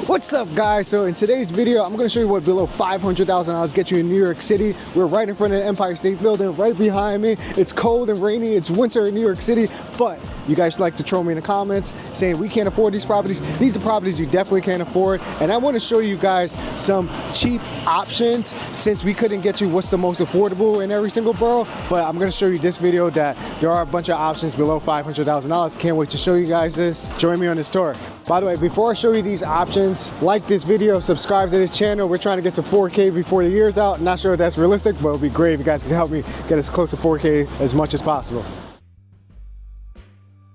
What's up, guys? So in today's video, I'm going to show you what below $500,000 gets you in New York City. We're right in front of the Empire State Building, right behind me. It's cold and rainy. It's winter in New York City, but you guys like to troll me in the comments saying we can't afford these properties. These are properties you definitely can't afford, and I want to show you guys some cheap options since we couldn't get you what's the most affordable in every single borough. But I'm going to show you this video that there are a bunch of options below $500,000. Can't wait to show you guys this. Join me on this tour. By the way, before I show you these options, like this video, subscribe to this channel. We're trying to get to 4K before the year's out. Not sure if that's realistic, but it'll be great if you guys can help me get as close to 4K as much as possible.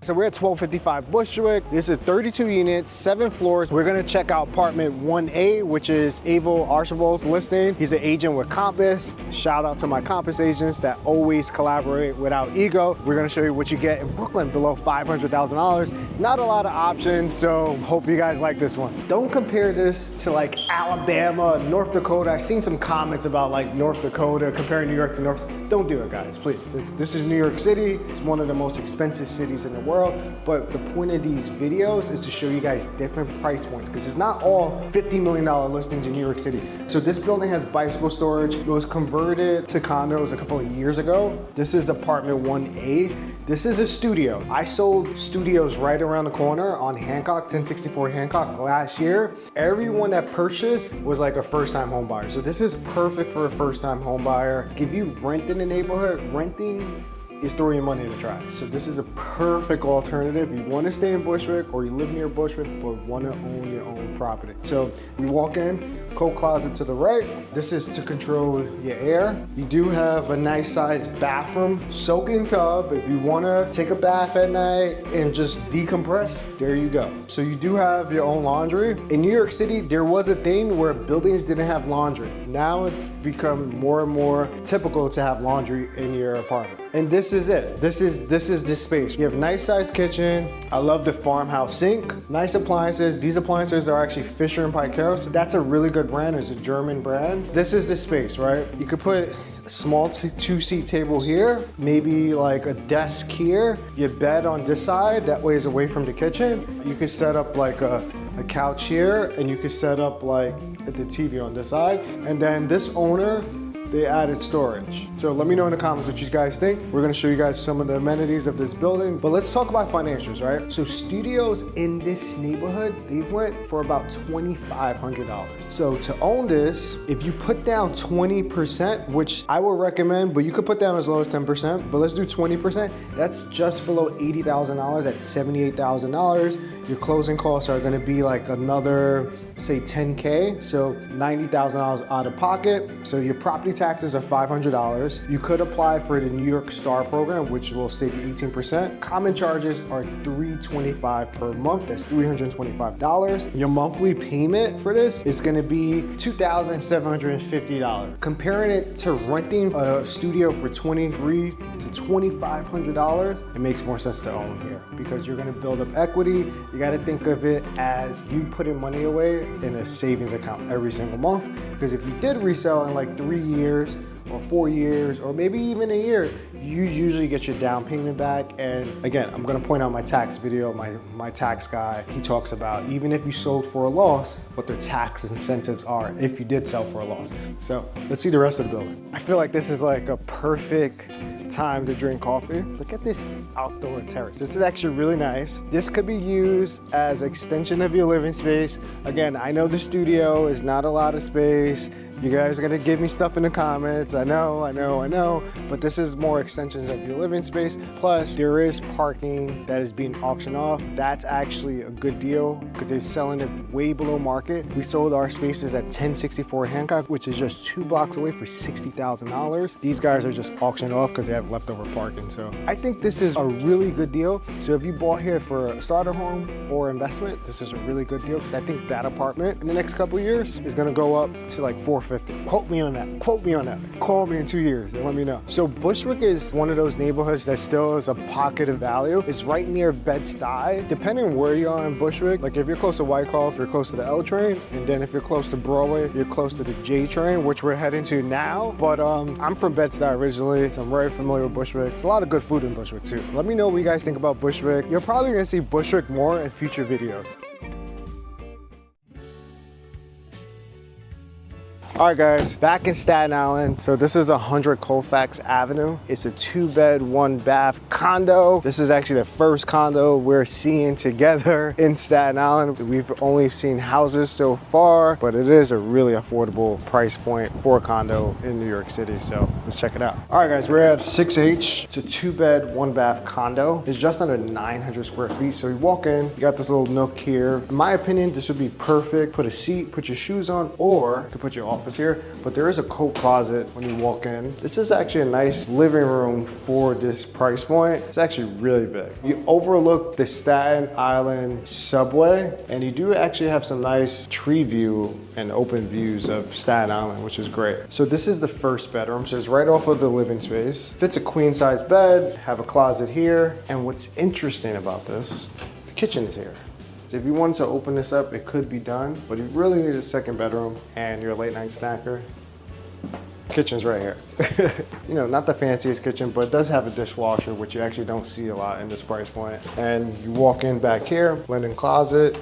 So we're at 1255 Bushwick. This is 32 units, 7 floors. We're gonna check out apartment 1A, which is Abel Archibald's listing. He's an agent with Compass. Shout out to my Compass agents that always collaborate without ego. We're gonna show you what you get in Brooklyn below $500,000. Not a lot of options, so hope you guys like this one. Don't compare this to like Alabama, North Dakota. I've seen some comments about like North Dakota, comparing New York to North. Don't do it, guys, please. This is New York City. It's one of the most expensive cities in the world, but the point of these videos is to show you guys different price points because it's not all $50 million listings in New York City. So this building has bicycle storage. It was converted to condos a couple of years ago. This is apartment 1A. This is a studio. I sold studios right around the corner on Hancock, 1064 Hancock last year. Everyone that purchased was like a first-time home buyer. So this is perfect for a first-time home buyer. If you rent in the neighborhood, renting is throwing your money in the trash. So this is a perfect alternative. You want to stay in Bushwick or you live near Bushwick but want to own your own property. So we walk in, coat closet to the right. This is to control your air. You do have a nice sized bathroom, soaking tub. If you want to take a bath at night and just decompress, there you go. So you do have your own laundry. In New York City, there was a thing where buildings didn't have laundry. Now it's become more and more typical to have laundry in your apartment. And this is it. This is this space. You have nice sized kitchen. I love the farmhouse sink. Nice appliances. These appliances are actually Fisher and Paykel. So that's a really good brand. It's a German brand. This is the space, right? You could put a small two-seat table here, maybe like a desk here, your bed on this side, that way is away from the kitchen. You could set up like a couch here, and you could set up like the TV on this side. And then this owner, they added storage. So let me know in the comments what you guys think. We're gonna show you guys some of the amenities of this building, but let's talk about financials, right? So studios in this neighborhood, they went for about $2,500. So to own this, if you put down 20%, which I would recommend, but you could put down as low as 10%, but let's do 20%, that's just below $80,000, that's $78,000. Your closing costs are gonna be like another, say 10K, so $90,000 out of pocket. So your property taxes are $500. You could apply for the New York Star program, which will save you 18%. Common charges are $325 per month. That's $325. Your monthly payment for this is gonna be $2,750. Comparing it to renting a studio for $2,300 to $2,500, it makes more sense to own here because you're gonna build up equity. You gotta think of it as you putting money away in a savings account every single month, because if you did resell in like 3 years or 4 years or maybe even a year, you usually get your down payment back. And again, I'm gonna point out my tax video, my tax guy, he talks about even if you sold for a loss, what their tax incentives are if you did sell for a loss. So let's see the rest of the building. I feel like this is like a perfect time to drink coffee. Look at this outdoor terrace. This is actually really nice. This could be used as an extension of your living space. Again, I know the studio is not a lot of space. You guys are gonna give me stuff in the comments. I know, but this is more extensions of your living space. Plus, there is parking that is being auctioned off. That's actually a good deal because they're selling it way below market. We sold our spaces at 1064 Hancock, which is just 2 blocks away for $60,000. These guys are just auctioned off because they have leftover parking. So I think this is a really good deal. So if you bought here for a starter home or investment, this is a really good deal because I think that apartment in the next couple of years is gonna go up to like $450,000. Quote me on that. Quote me on that. Call me in 2 years and let me know. So Bushwick is one of those neighborhoods that still is a pocket of value. It's right near Bed-Stuy. Depending on where you are in Bushwick, like if you're close to Whitehall, if you're close to the L train, and then if you're close to Broadway, you're close to the J train, which we're heading to now. But I'm from Bed-Stuy originally, so I'm very familiar with Bushwick. It's a lot of good food in Bushwick too. Let me know what you guys think about Bushwick. You're probably gonna see Bushwick more in future videos. All right guys, back in Staten Island. So this is 100 Colfax Avenue. It's a 2-bed, 1-bath condo. This is actually the first condo we're seeing together in Staten Island. We've only seen houses so far, but it is a really affordable price point for a condo in New York City. So let's check it out. All right guys, we're at 6H. It's a 2-bed, 1-bath condo. It's just under 900 square feet. So you walk in, you got this little nook here. In my opinion, this would be perfect. Put a seat, put your shoes on, or you could put your office here, but there is a coat closet when you walk in. This is actually a nice living room for this price point. It's actually really big. You overlook the Staten Island subway, and you do actually have some nice tree view and open views of Staten Island, which is great. So this is the first bedroom, so it's right off of the living space. Fits a queen size bed, have a closet here, and what's interesting about this, the kitchen is here. If you wanted to open this up, it could be done, but you really need a second bedroom and you're a late night snacker. Kitchen's right here. You know, not the fanciest kitchen, but it does have a dishwasher, which you actually don't see a lot in this price point. And you walk in back here, linen closet.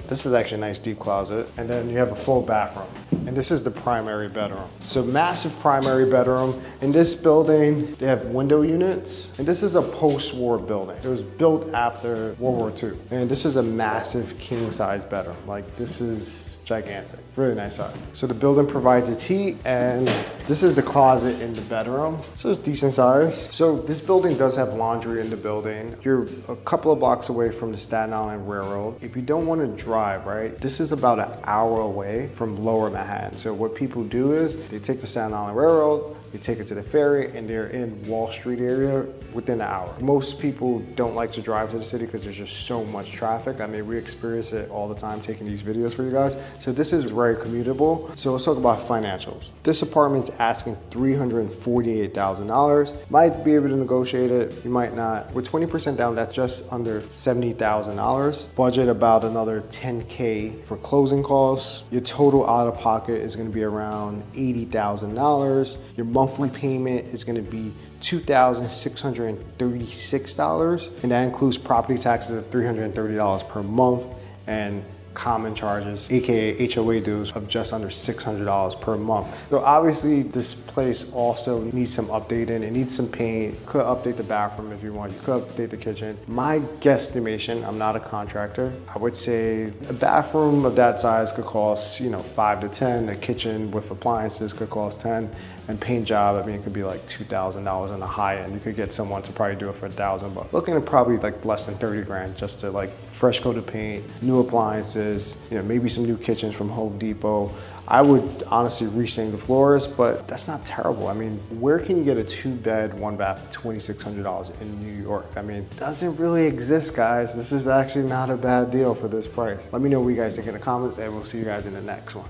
This is actually a nice deep closet. And then you have a full bathroom. And this is the primary bedroom. So massive primary bedroom. In this building, they have window units. And this is a post-war building. It was built after World War II. And this is a massive king size bedroom. Like this is gigantic, really nice size. So the building provides its heat, and this is the closet in the bedroom. So it's decent size. So this building does have laundry in the building. You're a couple of blocks away from the Staten Island Railroad. If you don't want to drive, right, this is about an hour away from Lower Manhattan. So what people do is they take the Staten Island Railroad, you take it to the ferry, and they're in Wall Street area within an hour. Most people don't like to drive to the city because there's just so much traffic. I mean, we experience it all the time taking these videos for you guys. So this is very commutable. So let's talk about financials. This apartment's asking $348,000. Might be able to negotiate it, you might not. With 20% down, that's just under $70,000. Budget about another $10K for closing costs. Your total out of pocket is gonna be around $80,000. Your monthly payment is gonna be $2,636, and that includes property taxes of $330 per month and common charges, aka HOA dues, of just under $600 per month. So obviously this place also needs some updating. It needs some paint. You could update the bathroom if you want. You could update the kitchen. My guesstimation, I'm not a contractor, I would say a bathroom of that size could cost, you know, 5 to 10. A kitchen with appliances could cost 10. And paint job, I mean, it could be like $2,000 on the high end. You could get someone to probably do it for $1,000. Looking at probably like less than 30 grand just to like fresh coat of paint, new appliances, you know, maybe some new kitchens from Home Depot. I would honestly re-stain the floors, but that's not terrible. I mean, where can you get a 2-bed, 1-bath, $2,600 in New York? I mean, it doesn't really exist, guys. This is actually not a bad deal for this price. Let me know what you guys think in the comments, and we'll see you guys in the next one.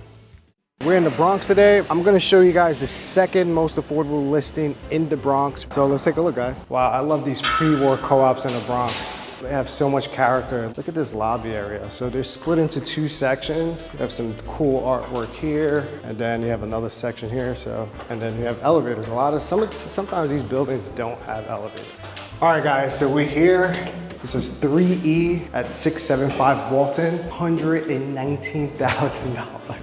We're in the Bronx today. I'm gonna show you guys the second most affordable listing in the Bronx. So let's take a look, guys. Wow, I love these pre-war co-ops in the Bronx. They have so much character. Look at this lobby area. So they're split into 2 sections. You have some cool artwork here, and then you have another section here. So, and then you have elevators. Sometimes these buildings don't have elevators. All right, guys, so we're here. This is 3E at 675 Walton, $119,000.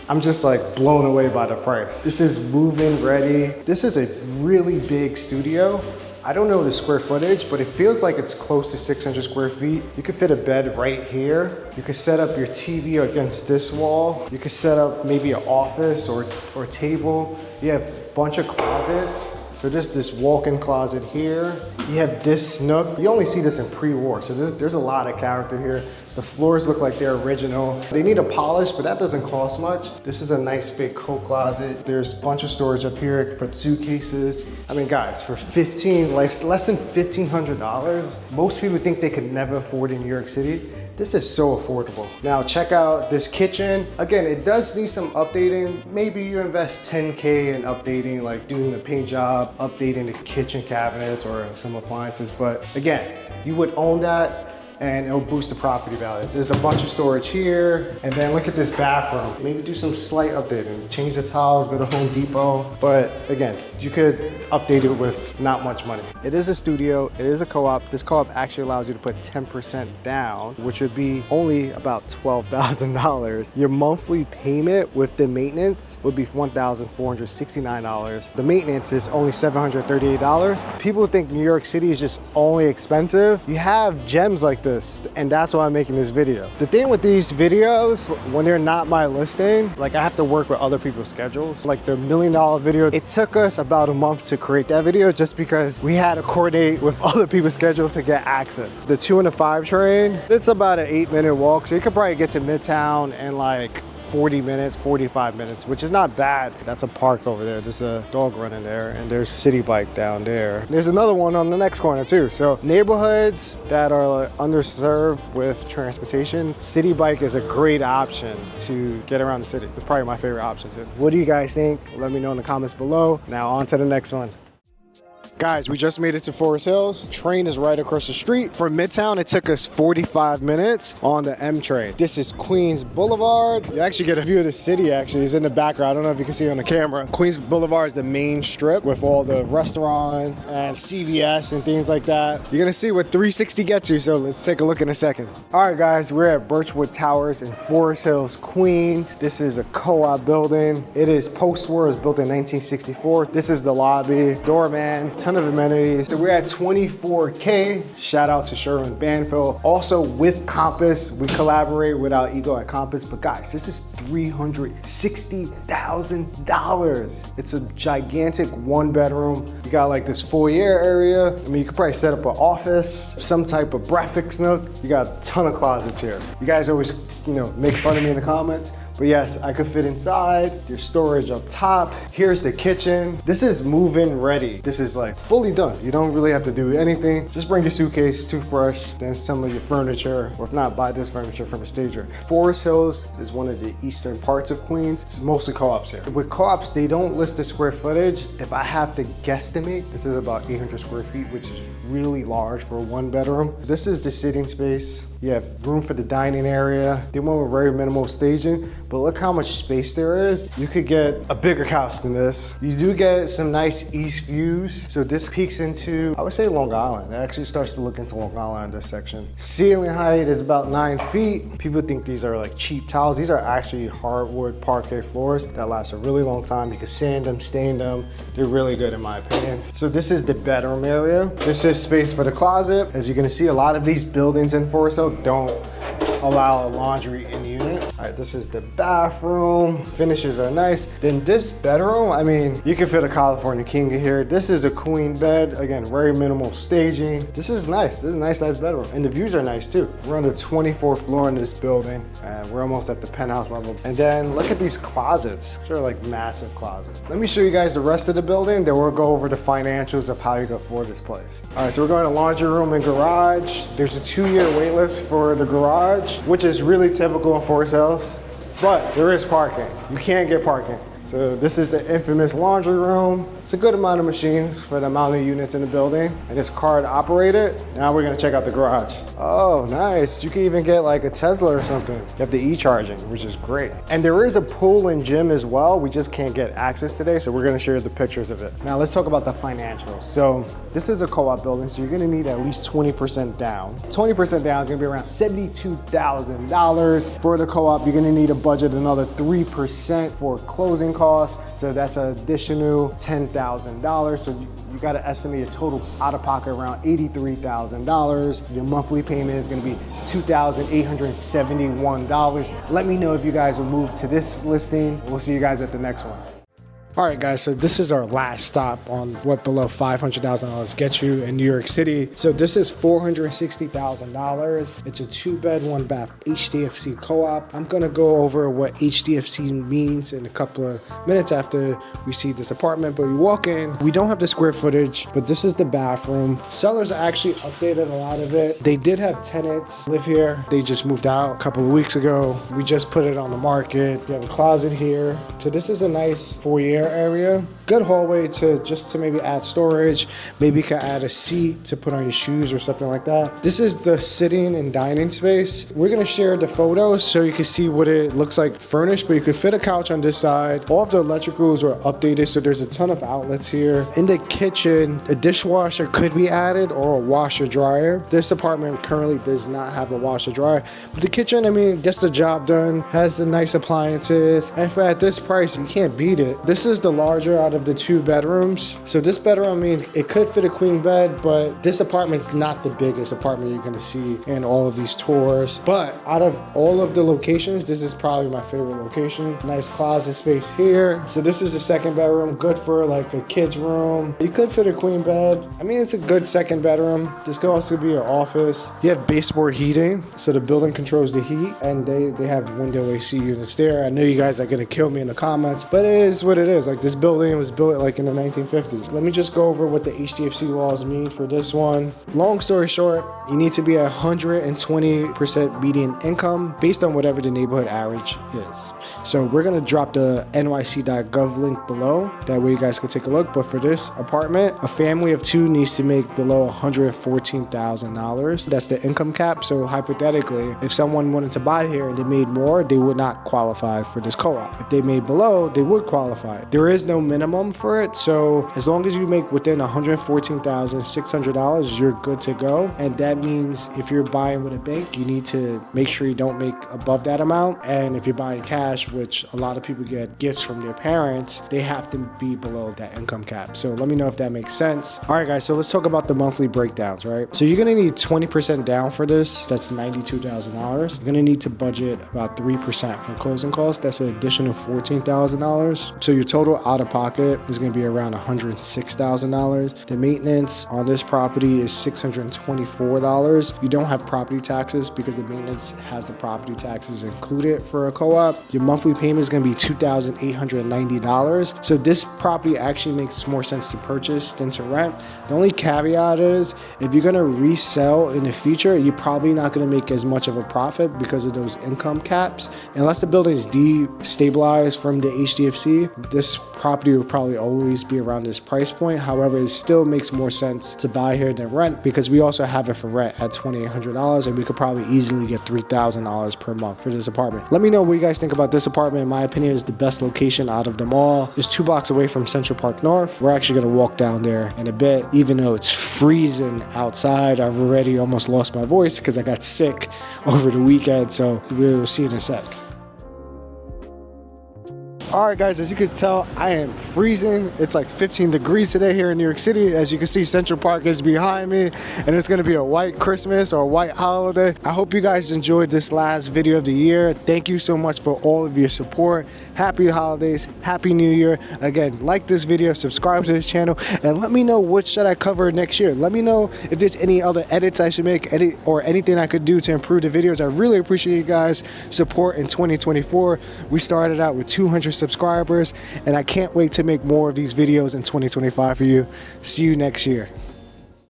I'm just like blown away by the price. This is move-in ready. This is a really big studio. I don't know the square footage, but it feels like it's close to 600 square feet. You could fit a bed right here. You could set up your TV against this wall. You could set up maybe an office or table. You have a bunch of closets. So just this walk-in closet here. You have this nook. You only see this in pre-war, so there's a lot of character here. The floors look like they're original. They need a polish, but that doesn't cost much. This is a nice big coat closet. There's a bunch of storage up here. You can put suitcases. I mean, guys, for less than $1,500, most people think they could never afford in New York City. This is so affordable. Now check out this kitchen. Again, it does need some updating. Maybe you invest 10K in updating, like doing the paint job, updating the kitchen cabinets or some appliances. But again, you would own that. and it'll boost the property value. There's a bunch of storage here, and then look at this bathroom. Maybe do some slight updating, change the tiles, go to Home Depot. But again, you could update it with not much money. It is a studio, it is a co-op. This co-op actually allows you to put 10% down, which would be only about $12,000. Your monthly payment with the maintenance would be $1,469. The maintenance is only $738. People think New York City is just only expensive. You have gems like this, and that's why I'm making this video. The thing with these videos, when they're not my listing, like I have to work with other people's schedules. Like the $1 million video, it took us about a month to create that video just because we had to coordinate with other people's schedule to get access. The 2 and the 5 train, it's about an 8-minute walk, so you could probably get to Midtown in like 40 minutes, 45 minutes, which is not bad. That's a park over there. There's a dog running there, and there's City Bike down there. There's another one on the next corner too. So neighborhoods that are underserved with transportation, City Bike is a great option to get around the city. It's probably my favorite option too. What do you guys think? Let me know in the comments below. Now on to the next one. Guys, we just made it to Forest Hills. Train is right across the street. From Midtown, it took us 45 minutes on the M train. This is Queens Boulevard. You actually get a view of the city, actually. It's in the background. I don't know if you can see on the camera. Queens Boulevard is the main strip with all the restaurants and CVS and things like that. You're gonna see what 360 gets you, so let's take a look in a second. All right, guys, we're at Birchwood Towers in Forest Hills, Queens. This is a co-op building. It is post-war. It was built in 1964. This is the lobby, doorman, ton of amenities. So we're at 24K. Shout out to Sherwin Banfield. Also with Compass, we collaborate with our ego at Compass. But guys, this is $360,000. It's a gigantic 1-bedroom. You got like this foyer area. I mean, you could probably set up an office, some type of breakfast nook. You got a ton of closets here. You guys always, make fun of me in the comments. But yes, I could fit inside. There's storage up top. Here's the kitchen. This is move-in ready. This is like fully done. You don't really have to do anything. Just bring your suitcase, toothbrush, then some of your furniture, or if not, buy this furniture from a stager. Forest Hills is one of the eastern parts of Queens. It's mostly co-ops here. With co-ops, they don't list the square footage. If I have to guesstimate, this is about 800 square feet, which is really large for a 1-bedroom. This is the sitting space. You have room for the dining area. They went with very minimal staging, but look how much space there is. You could get a bigger house than this. You do get some nice east views. So this peeks into, I would say, Long Island. It actually starts to look into Long Island, this section. Ceiling height is about 9 feet. People think these are like cheap tiles. These are actually hardwood parquet floors that last a really long time. You can sand them, stain them. They're really good in my opinion. So this is the bedroom area. This is space for the closet. As you're gonna see, a lot of these buildings in Forest Hill don't allow a laundry in unit. All right, this is the bathroom. Finishes are nice. Then this bedroom, I mean, you can fit a California king in here. This is a queen bed. Again, very minimal staging. This is nice. This is a nice bedroom. And the views are nice too. We're on the 24th floor in this building, and we're almost at the penthouse level. And then look at these closets. These are like massive closets. Let me show you guys the rest of the building, then we'll go over the financials of how you can afford this place. All right, so we're going to laundry room and garage. There's a 2-year wait list for the garage, which is really typical in Forest Hills, but there is parking. You can't get parking. So this is the infamous laundry room. It's a good amount of machines for the amount of units in the building, and it's card operated. Now we're gonna check out the garage. Oh, nice. You can even get like a Tesla or something. You have the e-charging, which is great. And there is a pool and gym as well. We just can't get access today, so we're gonna share the pictures of it. Now let's talk about the financials. So this is a co-op building, so you're gonna need at least 20% down. 20% down is gonna be around $72,000. For the co-op, you're gonna need a budget another 3% for closing costs. So that's an additional $10,000. So you got to estimate your total out of pocket around $83,000. Your monthly payment is going to be $2,871. Let me know if you guys will move to this listing. We'll see you guys at the next one. All right, guys, so this is our last stop on what below $500,000 gets you in New York City. So this is $460,000. It's a 2-bed, 1-bath HDFC co-op. I'm gonna go over what HDFC means in a couple of minutes after we see this apartment, but we walk in, we don't have the square footage, but this is the bathroom. Sellers actually updated a lot of it. They did have tenants live here. They just moved out a couple of weeks ago. We just put it on the market. We have a closet here. So this is a nice foyer. player area. Good hallway to maybe add storage. Maybe you can add a seat to put on your shoes or something like that. This is the sitting and dining space. We're gonna share the photos so you can see what it looks like furnished, but you could fit a couch on this side. All of the electricals are updated, so there's a ton of outlets here. In the kitchen, a dishwasher could be added or a washer dryer. This apartment currently does not have a washer dryer, but the kitchen, I mean, gets the job done, has the nice appliances, and for at this price, you can't beat it. This is the larger out of the 2 bedrooms. So this bedroom, I mean, it could fit a queen bed, but this apartment's not the biggest apartment you're gonna see in all of these tours. But out of all of the locations, this is probably my favorite location. Nice closet space here. So this is the 2nd bedroom, good for like a kid's room. You could fit a queen bed. I mean, it's a good 2nd bedroom. This could also be your office. You have baseboard heating, so the building controls the heat, and they have window AC units there. I know you guys are gonna kill me in the comments, but it is what it is. Like, this building was built like in the 1950s. Let me just go over what the HDFC laws mean for this one. Long story short, you need to be at 120% median income based on whatever the neighborhood average is. So we're gonna drop the nyc.gov link below. That way you guys can take a look. But for this apartment, a family of 2 needs to make below $114,000. That's the income cap. So hypothetically, if someone wanted to buy here and they made more, they would not qualify for this co-op. If they made below, they would qualify. There is no minimum for it. So as long as you make within $114,600, you're good to go. And that means if you're buying with a bank, you need to make sure you don't make above that amount. And if you're buying cash, which a lot of people get gifts from their parents, they have to be below that income cap. So let me know if that makes sense. All right, guys, so let's talk about the monthly breakdowns, right? So you're gonna need 20% down for this. That's $92,000. You're gonna need to budget about 3% for closing costs. That's an additional $14,000. So your total out of pocket is gonna be around $106,000. The maintenance on this property is $624. You don't have property taxes because the maintenance has the property taxes included for a co-op. Your monthly payment is going to be $2,890. So this property actually makes more sense to purchase than to rent. The only caveat is if you're going to resell in the future, you're probably not going to make as much of a profit because of those income caps. Unless the building is destabilized from the HDFC, this property will probably always be around this price point. However, it still makes more sense to buy here than rent because we also have it for rent at $2,800, and we could probably easily get $3,000 per month for this apartment. Let me know what you guys think about this apartment. In my opinion, it's the best location out of them all. It's 2 blocks away from Central Park North. We're actually going to walk down there in a bit, even though it's freezing outside. I've already almost lost my voice because I got sick over the weekend, so we'll see in a sec. All right, guys, as you can tell, I am freezing. It's like 15 degrees today here in New York City. As you can see, Central Park is behind me, and it's gonna be a white Christmas or a white holiday. I hope you guys enjoyed this last video of the year. Thank you so much for all of your support. Happy holidays, Happy New Year. Again, like this video, subscribe to this channel, and let me know what should I cover next year. Let me know if there's any other edits I should make, or anything I could do to improve the videos. I really appreciate you guys' support in 2024. We started out with 200 subscribers, and I can't wait to make more of these videos in 2025 for you. See you next year.